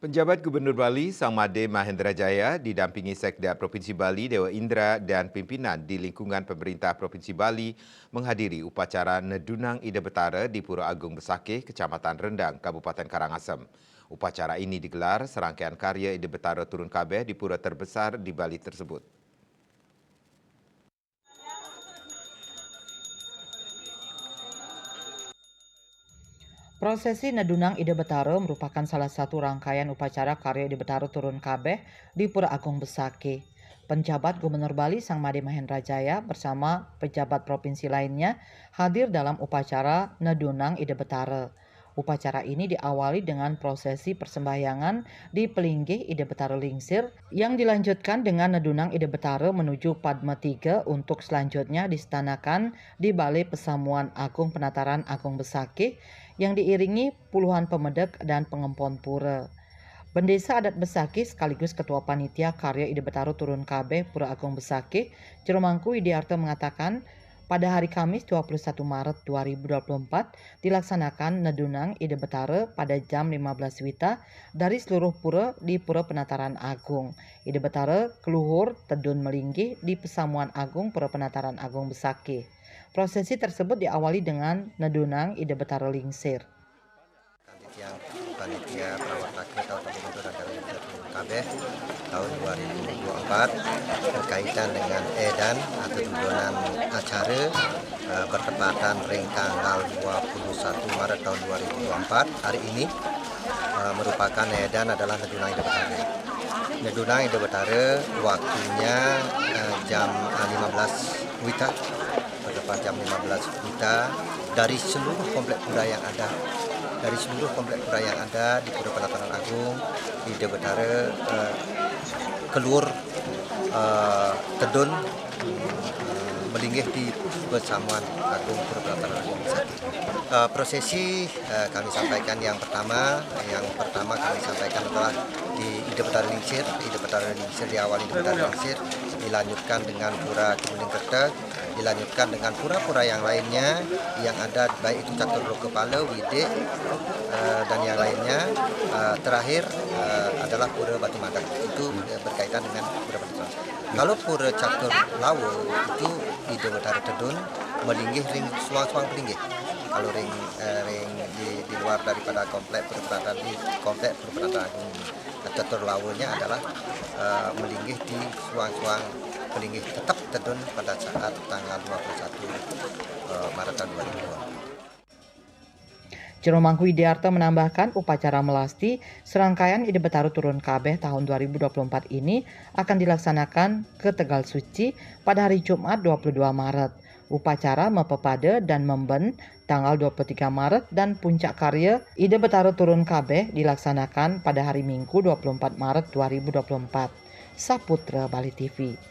Penjabat Gubernur Bali, Sang Made Mahendra Jaya, didampingi Sekda Provinsi Bali, Dewa Indra, dan pimpinan di lingkungan pemerintah Provinsi Bali menghadiri upacara Nedunang Ida Betara di Pura Agung Besakih, Kecamatan Rendang, Kabupaten Karangasem. Upacara ini digelar serangkaian karya Ida Betara turun kabeh di pura terbesar di Bali tersebut. Prosesi Nedunang Ida Betara merupakan salah satu rangkaian upacara karya Ida Betara turun kabeh di Pura Agung Besakih. Penjabat Gubernur Bali Sang Made Mahendra Jaya bersama pejabat provinsi lainnya hadir dalam upacara Nedunang Ida Betara. Upacara ini diawali dengan prosesi persembahyangan di Pelinggih Ida Betara Lingsir yang dilanjutkan dengan Nedunang Ida Betara menuju Padma 3 untuk selanjutnya disetanakan di Balai Pesamuan Agung Penataran Agung Besakih yang diiringi puluhan pemedek dan pengempon pura. Bendesa Adat Besakih sekaligus Ketua Panitia Karya Ida Betara Turun Kabeh Pura Agung Besakih, Ciromangku Widiarto mengatakan, pada hari Kamis 21 Maret 2024 dilaksanakan Nedunang Ida Betara pada jam 15 Wita dari seluruh pura di Pura Penataran Agung. Ida Betara keluhur Tedun Melinggih di Pesamuan Agung Pura Penataran Agung Besakih. Prosesi tersebut diawali dengan Nedunang Ida Betara Lingsir. Panitia Perawat Rakyat atau Pembentukan Negara Kabeh tahun 2024 berkaitan dengan edan atau tujuan acara bertepatan ring tanggal 21 Maret tahun 2024. Hari ini merupakan edan adalah Nedunang Ida Betara. Nedunang Ida Betara waktunya jam 15 Wita, bertepat jam 15 Wita dari seluruh komplek pura yang ada. Dari seluruh komplek pura yang ada di Pura Penataran Agung, Ida Betara keluar Tedun melinggih di Pesamuan Agung Pura Penataran Agung. Prosesi kami sampaikan yang pertama kami sampaikan adalah di Ida Betara Lingsir. Ida Betara Lingsir diawali Ida Betara Lingsir, dilanjutkan dengan Pura Kemuning Kertek, dilanjutkan dengan pura-pura yang lainnya yang ada, baik itu Catur Loh Kepala, Widik, dan yang lainnya. Terakhir adalah Pura Batu Madak, itu berkaitan dengan Pura Batu Madak. Kalau Pura Catur Lawo itu Ida Betara Tedun melinggih ring suang-suang pelinggih. Kalau ring di luar daripada komplek Pura Penataran Agung, Catur Lawonya adalah melinggih di suang-suang pelinggih tetap Tedun pada saat tanggal 21 Maret tahun 2020. Ciromangku Widiarto menambahkan upacara melasti serangkaian Ida Betara Turun Kabeh tahun 2024 ini akan dilaksanakan ke Tegal Suci pada hari Jumat 22 Maret. Upacara Mepepade dan Memben tanggal 23 Maret dan puncak karya Ida Betara Turun Kabeh dilaksanakan pada hari Minggu 24 Maret 2024. Saputra Bali TV.